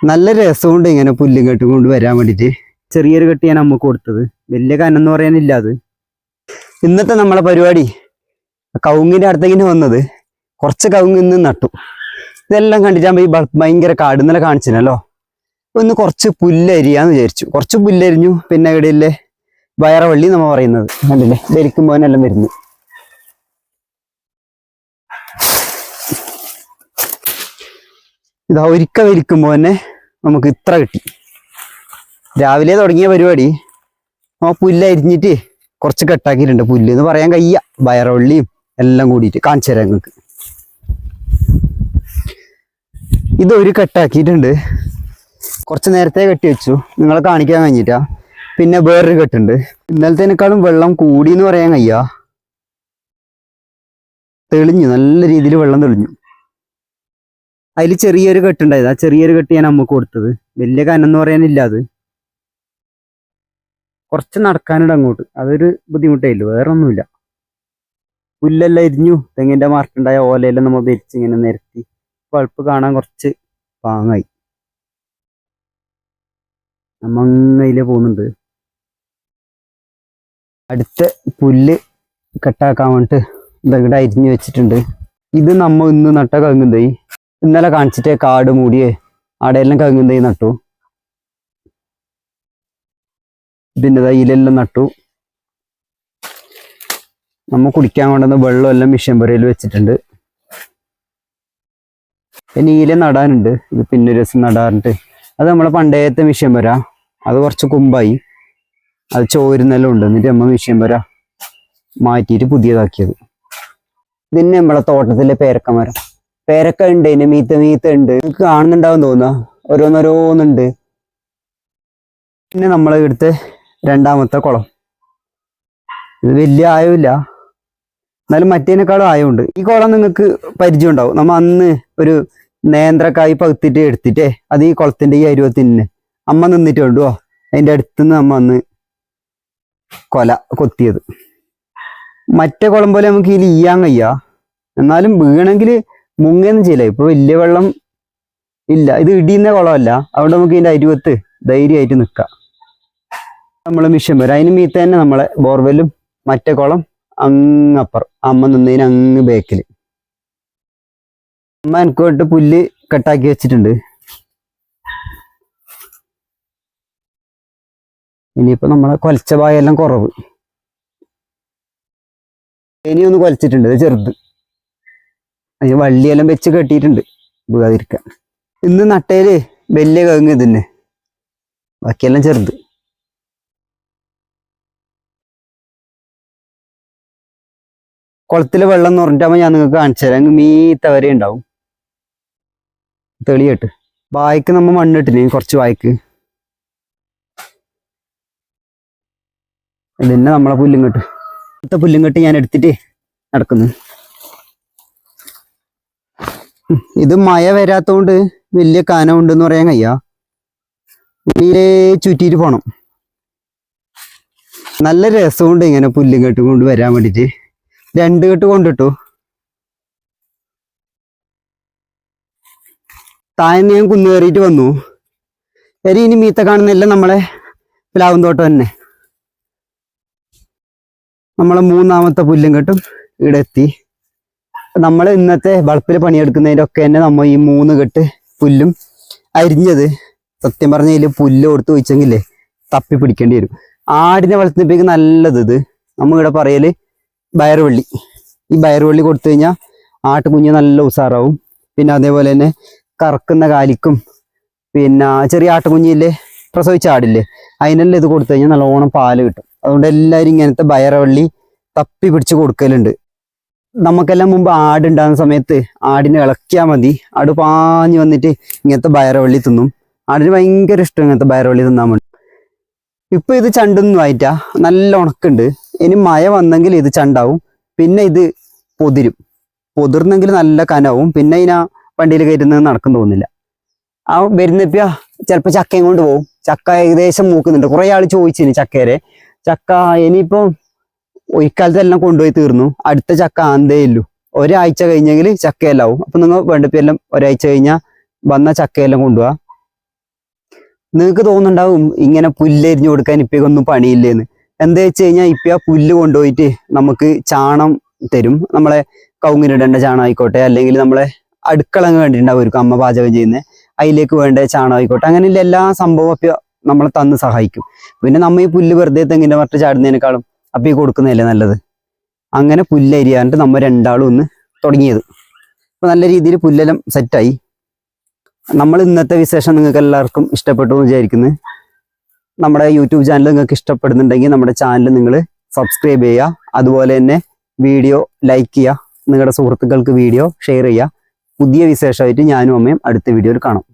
നല്ല രസമുണ്ട് ഇങ്ങനെ പുല്ലും കെട്ടും കൊണ്ട് വരാൻ വേണ്ടിയിട്ട്. ചെറിയൊരു കെട്ട് ഞാൻ അമ്മക്ക് കൊടുത്തത്, വലിയ കനം പറയാനില്ല. അത് ഇന്നത്തെ നമ്മളെ പരിപാടി കവുങ്ങിന്റെ അടുത്തേക്കിന് വന്നത്. കുറച്ച് കവുങ്ങ് ഇന്ന് നട്ടു. ഇതെല്ലാം കണ്ടിട്ടാകുമ്പോ ഈ ഭയങ്കര കാട് ഇന്നലെ കാണിച്ചിനല്ലോ. ഒന്ന് കുറച്ച് പുല്ലരിയാന്ന് വിചാരിച്ചു. കുറച്ച് പുല്ലരിഞ്ഞു. പിന്നെ ഇവിടെയല്ലേ വയറവള്ളി നമ്മ പറയുന്നത് കണ്ടില്ലേ, ധരിക്കുമ്പോനെല്ലാം വരുന്നു. ഇതാ ഒരിക്ക വലിക്കുമ്പോ തന്നെ നമുക്ക് ഇത്ര കിട്ടി. രാവിലെ തുടങ്ങിയ പരിപാടി ആ പുല്ലരിഞ്ഞിട്ട് കുറച്ച് കെട്ടാക്കിയിട്ടുണ്ട്. പുല്ല് എന്ന് പറയാൻ കയ്യ, വയറവള്ളിയും എല്ലാം കൂടിയിട്ട് കാണിച്ചു തരാം നിങ്ങൾക്ക്. ഇതൊരു കെട്ടാക്കിയിട്ടുണ്ട്. കുറച്ച് നേരത്തെ കെട്ടി വെച്ചു, നിങ്ങളെ കാണിക്കാൻ കഴിഞ്ഞിട്ടാ. പിന്നെ വേറൊരു കെട്ടുണ്ട്. ഇന്നലത്തേനേക്കാളും വെള്ളം കൂടി എന്ന് പറയാൻ കയ്യ. തെളിഞ്ഞു, നല്ല രീതിയിൽ വെള്ളം തെളിഞ്ഞു. അതിൽ ചെറിയൊരു കെട്ടുണ്ടായത്. ആ ചെറിയൊരു കെട്ട് ഞാൻ അമ്മക്ക് കൊടുത്തത്, വലിയ കനം എന്ന് പറയാനില്ല. അത് കുറച്ച് നടക്കാനുണ്ട് അങ്ങോട്ട്, അതൊരു ബുദ്ധിമുട്ടായില്ല, വേറെ ഒന്നുമില്ല. പുല്ലെല്ലാം എരിഞ്ഞു. തെങ്ങിന്റെ മാർക്കുണ്ടായ ഓലയെല്ലാം നമ്മൾ ഇങ്ങനെ നിരത്തി പഴുപ്പ് കാണാൻ കുറച്ച് പാങ്ങായി. നമ്മ അങ്ങയിലേ പോകുന്നുണ്ട്. അടുത്ത പുല്ല് കെട്ടാക്കാൻ വേണ്ടിട്ട് ഇവിടെ അരിഞ്ഞു വെച്ചിട്ടുണ്ട്. ഇത് നമ്മ ഇന്ന് നട്ട കവുങ്ങുന്തൈ. ഇന്നലെ കാണിച്ചിട്ടേ കാട് മൂടിയേ ആടെയെല്ലാം കവുങ്ങുന്തൈ നട്ടു. പിന്നെ ഇതിലെല്ലാം നട്ടു. നമ്മ കുടിക്കാൻ കൊണ്ടുവന്ന വെള്ളം എല്ലാം മിഷ്യൻ പുരയിൽ വെച്ചിട്ടുണ്ട്. പിന്നെ ഈല നടാനുണ്ട്. ഇത് പിന്നെ ഒരു ദിവസം നടാറുണ്ട്. അത് നമ്മളെ പണ്ടേത്തെ മിഷ്യൻ പുര, അത് കുറച്ച് കുമ്പായി, അത് ചോരുന്നെല്ലാം ഉണ്ട്. എന്നിട്ട് നമ്മ മിഷ്യൻ പുര മാറ്റിയിട്ട് പുതിയതാക്കിയത്. ഇതിന് നമ്മളെ തോട്ടത്തിലെ പേരക്ക മരം. പേരക്ക ഉണ്ട്, ഇതിന് മീത്ത ഉണ്ട്. നിങ്ങൾക്ക് കാണുന്നുണ്ടാവും തോന്നുക, ഓരോന്നോരോന്നുണ്ട്. പിന്നെ നമ്മളെ ഇവിടുത്തെ രണ്ടാമത്തെ കുളം. ഇത് വലിയ ആയമില്ല, എന്നാലും മറ്റേനേക്കാളും ആയമുണ്ട്. ഈ കുളം നിങ്ങൾക്ക് പരിചയം ഉണ്ടാവും. നമ്മ അന്ന് ഒരു നേന്ത്രക്കായ് പകുത്തിട്ട് എടുത്തിട്ടേ അത് ഈ കുളത്തിന്റെ ഈ അരുവത്തിന് അമ്മ നിന്നിട്ട് കൊണ്ടുവോ, അതിന്റെ അടുത്തുനിന്ന് നമ്മ അന്ന് കൊല കൊത്തിയത്. മറ്റേ കുളം പോലെ നമുക്ക് ഇതിൽ ഈയാൻ കഴിയ, എന്നാലും വീണെങ്കിൽ മുങ്ങയൊന്നും ചെയ്യില്ല. ഇപ്പൊ വലിയ വെള്ളം ഇല്ല, ഇത് ഇടിയുന്ന കുളമല്ല, അവിടെ നമുക്ക് ഇതിന്റെ അരുവത്ത് ധൈര്യമായിട്ട് നിൽക്കാം. നമ്മള് മിഷൻ വരും. അതിന് മീത്ത തന്നെ നമ്മളെ ബോർവെല്ലും മറ്റേ കുളം അങ്ങപ്പുറം, അമ്മ നിന്നതിന് അങ്ങ് ബേക്കില്. അമ്മ എനിക്ക് വേണ്ടിട്ട് പുല്ല് കെട്ടാക്കി വെച്ചിട്ടുണ്ട്. ഇനിയിപ്പോ നമ്മളെ കൊലച്ച ഭാഗമെല്ലാം കുറവ്, ഇനിയൊന്ന് കൊലച്ചിട്ടുണ്ട്. ഇത് ചെറുത്, അതിന് വള്ളിയെല്ലാം വെച്ച് കെട്ടിയിട്ടുണ്ട് വീഴാതിരിക്കാൻ. ഇന്ന് നട്ടയില് വലിയ കവുങ്ങ് ഇതിന്, ബാക്കിയെല്ലാം ചെറുത്. കുളത്തില് വെള്ളം എന്ന് പറഞ്ഞിട്ടാകുമ്പോൾ ഞാൻ നിങ്ങൾക്ക് കാണിച്ചു തരാം. മീത്ത വരെ ഉണ്ടാവും തെളിയിട്ട്. വായ്ക്ക് നമ്മ മണ്ണിട്ടിന്, കുറച്ച് വായ്ക്ക്. ഇതന്നെ നമ്മളെ പുല്ലുംകെട്ട്. ഇന്നത്തെ പുല്ലുംകെട്ട് ഞാൻ എടുത്തിട്ട് നടക്കുന്നു. ഇത് മഴ വരാത്തോണ്ട് വലിയ കനം ഉണ്ടെന്ന് പറയാൻ കയ്യ. നീരേ ചുറ്റിയിട്ട് പോണം. നല്ല രസമുണ്ട് ഇങ്ങനെ പുല്ലുംകെട്ട് കൊണ്ട് വരാൻ വേണ്ടിയിട്ട്. 2 കെട്ട് കൊണ്ടിട്ടു. താഴ്ന്ന് ഞാൻ കുന്നു കയറിയിട്ട് വന്നു. ഇനി മീത്ത കാണുന്നെല്ലാം നമ്മളെ പ്ലാവും തോട്ടം തന്നെ. നമ്മളെ 3ാമത്തെ പുല്ലുംകെട്ടും ഇവിടെ എത്തി. നമ്മൾ ഇന്നത്തെ വളപ്പിൽ പണിയെടുക്കുന്നതിൻ്റെ ഒക്കെ തന്നെ നമ്മൾ ഈ 3 കെട്ട് പുല്ലും അരിഞ്ഞത്. സത്യം പറഞ്ഞതിൽ പുല്ല് കൊടുത്ത് വെച്ചെങ്കിലേ തപ്പി പിടിക്കേണ്ടി വരും. ആടിനെ വളർത്തുന്നപ്പോഴേക്ക് നല്ലത് ഇത്. നമ്മ ഇവിടെ പറയല് ബയറുവള്ളി. ഈ ബയറുവള്ളി കൊടുത്തു കഴിഞ്ഞാൽ ആട്ടുകുഞ്ഞ് നല്ല ഉസാറാവും. പിന്നെ അതേപോലെ തന്നെ കറക്കുന്ന കാലിക്കും, പിന്നെ ചെറിയ ആട്ടുകുഞ്ഞില്ലേ, പ്രസവിച്ച ആടില്ലേ, അതിനെല്ലാം ഇത് കൊടുത്തു കഴിഞ്ഞാൽ നല്ലോണം പാല് കിട്ടും. അതുകൊണ്ട് എല്ലാവരും ഇങ്ങനത്തെ ബയറുവള്ളി തപ്പി പിടിച്ച് കൊടുക്കലുണ്ട്. നമുക്കെല്ലാം മുമ്പ് ആടുണ്ടാകുന്ന സമയത്ത് ആടിനെ ഇളക്കിയാൽ മതി, ആട് പാഞ്ഞ് വന്നിട്ട് ഇങ്ങനത്തെ ബയറുവള്ളി തിന്നും. ആടിന് ഭയങ്കര ഇഷ്ടം ഇങ്ങനത്തെ ബയറുവള്ളി തിന്നാൻ വേണ്ടി. ഇപ്പൊ ഇത് ചണ്ടൊന്നും ആയിട്ടാ, നല്ല ഉണക്കുണ്ട്. ഇനി മഴ വന്നെങ്കിൽ ഇത് ചണ്ടാവും, പിന്നെ ഇത് പൊതിർന്നെങ്കിൽ നല്ല കനവും. പിന്നെ ഇതിനാ വണ്ടിയിൽ കയറ്റുന്നത് നടക്കും തോന്നില്ല. ആ വരുന്നപ്പ ചിലപ്പോ ചക്കയും കൊണ്ട് പോകും. ചക്ക ഏകദേശം മൂക്കുന്നുണ്ട്. കുറെ ആൾ ചോദിച്ചിന് ചക്കേരെ. ചക്ക ഇനിയിപ്പോ ഒരിക്കാലത്ത് എല്ലാം കൊണ്ടുപോയി തീർന്നു. അടുത്ത ചക്ക ആന്തേ ഇല്ലു. ഒരാഴ്ച കഴിഞ്ഞെങ്കിൽ ചക്കയെല്ലാം ആവും. അപ്പൊ നിങ്ങൾ വേണ്ടപ്പോ എല്ലാം ഒരാഴ്ച കഴിഞ്ഞാൽ വന്ന ചക്കയെല്ലാം കൊണ്ടുപോവാ. നിങ്ങൾക്ക് തോന്നുന്നുണ്ടാവും ഇങ്ങനെ പുല്ലെരിഞ്ഞു കൊടുക്കാൻ ഇപ്പൊന്നും പണിയില്ലേന്ന്. എന്താ വെച്ച് കഴിഞ്ഞാൽ ഇപ്പൊ ആ പുല്ല് കൊണ്ടുപോയിട്ട് നമുക്ക് ചാണം തരും. നമ്മളെ കവുങ്ങിനിടേണ്ട ചാണം ആയിക്കോട്ടെ, അല്ലെങ്കിൽ നമ്മളെ അടുക്കളങ്ങ് വേണ്ടിയിട്ടുണ്ടാവും അമ്മ പാചകം ചെയ്യുന്നത്, അതിലേക്ക് വേണ്ട ചാണം ആയിക്കോട്ടെ, അങ്ങനെയുള്ള എല്ലാ സംഭവം അപ്പൊ നമ്മളെ തന്ന് സഹായിക്കും. പിന്നെ നമ്മ ഈ പുല്ല് വെറുതെ തെങ്ങിന്റെ മറ്റു ചാടുന്നതിനേക്കാളും അപ്പൊ ഈ കൊടുക്കുന്നതല്ലേ നല്ലത്. അങ്ങനെ പുല്ലരിയാണ്ട് നമ്മ രണ്ടാളും ഒന്ന് തുടങ്ങിയത്. അപ്പൊ നല്ല രീതിയിൽ പുല്ലെല്ലാം സെറ്റായി. നമ്മൾ ഇന്നത്തെ വിശേഷം നിങ്ങൾക്ക് എല്ലാവർക്കും ഇഷ്ടപ്പെട്ടു എന്ന് വിചാരിക്കുന്നു. നമ്മുടെ യൂട്യൂബ് ചാനൽ നിങ്ങൾക്ക് ഇഷ്ടപ്പെടുന്നുണ്ടെങ്കിൽ നമ്മുടെ ചാനൽ നിങ്ങൾ സബ്സ്ക്രൈബ് ചെയ്യുക. അതുപോലെ തന്നെ വീഡിയോ ലൈക്ക് ചെയ്യുക. നിങ്ങളുടെ സുഹൃത്തുക്കൾക്ക് വീഡിയോ ഷെയർ ചെയ്യുക. പുതിയ വിശേഷമായിട്ട് ഞാനും അമ്മയും അടുത്ത വീഡിയോയിൽ കാണാം.